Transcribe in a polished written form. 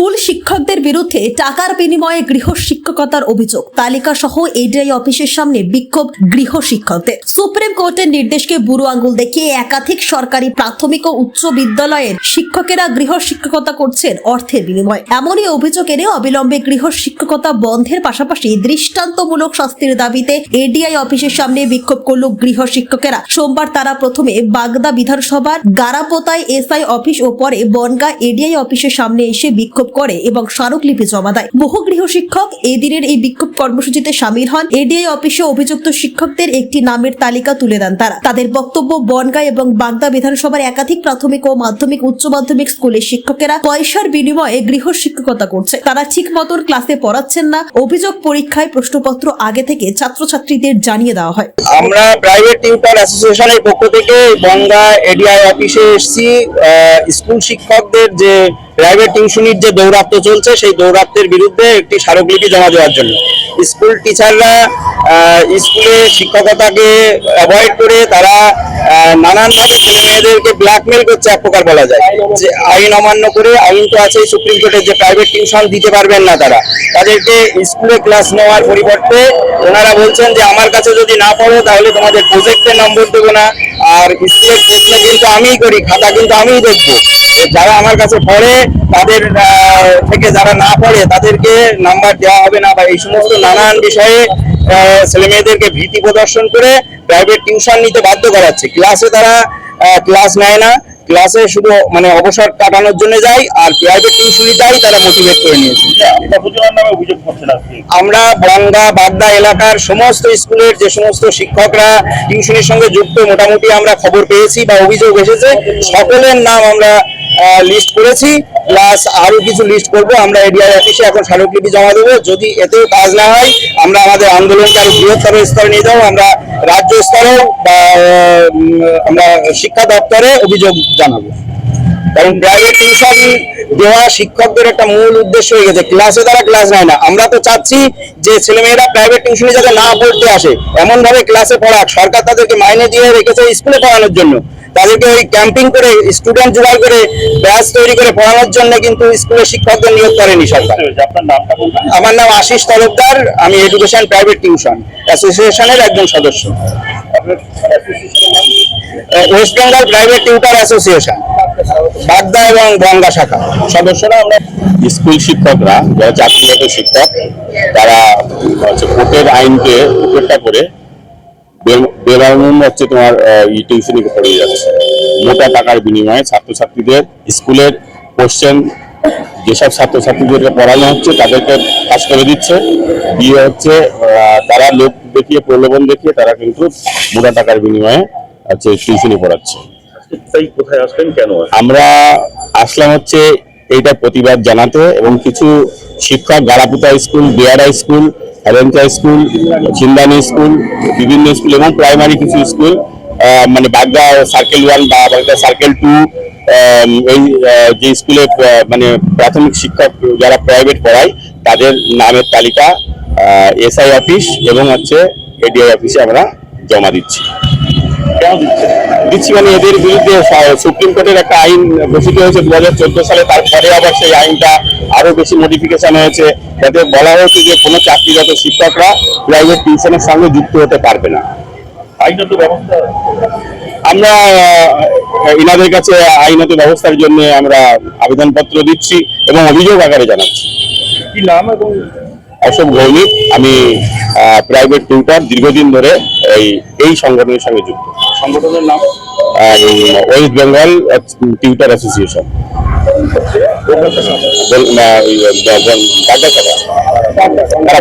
School শিক্ষকদের বিরুদ্ধে টাকার বিনিময়ে গৃহ শিক্ষকতার অভিযোগ, তালিকা সহ এডিআই অফিসের সামনে বিক্ষোভ গৃহ শিক্ষকদের। সুপ্রিম কোর্টের নির্দেশকে বুড়ো আঙ্গুল দেখিয়ে একাধিক সরকারি প্রাথমিক ও উচ্চ বিদ্যালয়ের শিক্ষকেরা গৃহ শিক্ষকতা করছেন অর্থের বিনিময়ে। এমনই অভিযোগ এনে অবিলম্বে গৃহ শিক্ষকতা বন্ধের পাশাপাশি দৃষ্টান্তমূলক শাস্তির দাবিতে এডিআই অফিসের সামনে বিক্ষোভ করল গৃহ শিক্ষকেরা। সোমবার তারা প্রথমে বাগদা বিধানসভার গারাপোতায় এসআই অফিস ও পরে বনগা এডিআই অফিসের সামনে এসে বিক্ষোভ করে এবং স্মারকলিপি জমা দেয়। বহু গৃহ শিক্ষক এদিনের এই বিক্ষোভ কর্মসূচিতে সামিল হন। এডিআই অফিসে অভিযুক্ত শিক্ষকদের একটি নামের তালিকা তুলে দেন তারা। তাদের বক্তব্য, বনগা এবং বাগদা বিধানসভার একাধিক প্রাথমিক ও মাধ্যমিক উচ্চ মাধ্যমিক স্কুলের শিক্ষকেরা পয়সার বিনিময়ে গৃহ শিক্ষকতা করছে। তারা ঠিক মতন ক্লাসে পড়াচ্ছেন না। অভিযোগ, পরীক্ষায় প্রশ্নপত্র আগে থেকে ছাত্রছাত্রীদের জানিয়ে দেওয়া হয়। আমরা প্রাইভেট টিউটর অ্যাসোসিয়েশনের পক্ষ থেকে বনগা এডিআই অফিসে এসেছি স্কুল শিক্ষকদের যে প্রাইভেট টিউশনির যে দৌরাত্ম্য চলছে সেই দৌরাত্ম্যের বিরুদ্ধে একটি স্মারকলিপি জমা দেওয়ার জন্য। স্কুল টিচাররা স্কুলে শিক্ষকতাকে অ্যাভয়েড করে তারা নানানভাবে ছেলে মেয়েদেরকে ব্ল্যাকমেল করছে, এক প্রকার বলা যায় যে আইন অমান্য করে। আইন তো আছে সুপ্রিম কোর্টের যে প্রাইভেট টিউশন দিতে পারবেন না তারা, তাদেরকে স্কুলে ক্লাস নেওয়ার পরিবর্তে ওনারা বলছেন যে আমার কাছে যদি না পড়ো তাহলে তোমাদের প্রজেক্টের নম্বর দেবো না, আর স্কুলের প্রশ্ন কিন্তু আমিই করি, খাতা কিন্তু আমিই দেখবো। যারা আমার কাছে পড়ে তাদের থেকে যারা না পড়ে তাদেরকে নাম্বার দেওয়া হবে না, বা এই সমস্ত নানান বিষয়ে ছেলে মেয়েদেরকে ভীতি প্রদর্শন করে প্রাইভেট টিউশন নিতে বাধ্য করাচ্ছে। ক্লাসে তারা ক্লাস নেয় না, ক্লাসে শুধু অবসর কাটানোর জন্য যায়, আর প্রাইভেট টিউশনিটাই তারা মোটিভেট করে নিয়েছে। আমরা বনগা বাগদা এলাকার সমস্ত স্কুলের যে সমস্ত শিক্ষকরা টিউশনের সঙ্গে যুক্ত মোটামুটি আমরা খবর পেয়েছি বা অভিযোগ এসেছে, সকলের নাম আমরা লিস্ট করেছি, প্লাস আরো কিছু লিস্ট করবো। আমরা এডিআই অফিসে এখন স্মারকলিপি জমা দেবো। যদি এতেও কাজ না হয় আমরা আমাদের আন্দোলনকে আরো বৃহত্তর স্তরে নিয়ে যাবো। আমরা রাজ্য স্তরেও বা আমরা শিক্ষা দপ্তরে অভিযোগ জানাবো। কারণ প্রাইভেট টিউশন দেওয়া শিক্ষকদের একটা মূল উদ্দেশ্য হয়ে গেছে, ক্লাসে তারা ক্লাস নেয় না। আমরা তো চাচ্ছি যে ছেলেমেয়েরা প্রাইভেট টিউশনে যাতে না পড়তে আসে, এমন ভাবে ক্লাসে পড়াক। সরকার তাদেরকে মাইনে দিয়ে রেখেছে স্কুলে পড়ানোর জন্য, তাদেরকে ওই ক্যাম্পিং করে স্টুডেন্ট জোগাড় করে ব্যাচ তৈরি করে পড়ানোর জন্য কিন্তু স্কুলের শিক্ষকদের নিয়োগ করেনি সরকার। আমার নাম আশিস তরফদার, আমি এডুকেশন প্রাইভেট টিউশন অ্যাসোসিয়েশনের একজন সদস্য। West Bengal private tutor association বাগদা এবং বনগা শাখা সদস্যরা আমরা। স্কুল শিক্ষকরা যারা চাকরিরত শিক্ষক, তারা কোর্টের আইনকে উপেক্ষা করে বেমানুন তোমার টিউশনি পড়ে যাচ্ছে। মোটা টাকার বিনিময়ে ছাত্রছাত্রীদের স্কুলের কোশ্চেন যেসব ছাত্রছাত্রীদেরকে পড়ানো হচ্ছে তাদেরকে পাস করে দিচ্ছে, দিয়ে হচ্ছে তারা লোক দেখিয়ে প্রলোভন দেখিয়ে তারা কিন্তু মোটা টাকার বিনিময়ে টিউশনি পড়াচ্ছে। কোথায় আসলেন, কেন আমরা আসলাম হচ্ছে এইটা প্রতিবাদ জানাতে, এবং কিছু শিক্ষক গারাপুতা স্কুল, বেয়ারা স্কুল, হেলেঞ্চা স্কুল, চিন্দানি স্কুল, বিভিন্ন স্কুল এবং প্রাইমারি কিছু স্কুল, বাগদা সার্কেল 1 বা বাগদা সার্কেল 2, এই যে স্কুলে প্রাথমিক শিক্ষক যারা প্রাইভেট পড়ায় তাদের নামের তালিকা এসআই অফিস এবং এডিআই অফিসে আমরা জমা দিচ্ছি। এদের বিরুদ্ধে সুপ্রিম কোর্টের একটা আইন ঘোষিত হয়েছে 2014 সালে। তারপরে আবার সেই আইনটা আরো বেশি মডিফিকেশন হয়েছে, যাতে বলা হয়েছে যে কোনো চাকরিরত শিক্ষকরা প্রাইভেট টিউশনের সঙ্গে যুক্ত হতে পারবে না। আইনত ব্যবস্থা আমরা এনাদের কাছে আইনত ব্যবস্থার জন্য আমরা আবেদনপত্র দিচ্ছি এবং অভিযোগ আকারে জানাচ্ছি। কি নাম? এবং অশোক ভৌমিক, আমি প্রাইভেট টিউটর, দীর্ঘদিন ধরে এই সংগঠনের সঙ্গে যুক্ত। সংগঠনের নাম ওয়েস্ট বেঙ্গল টিউটর অ্যাসোসিয়েশন বাগদা শাখা।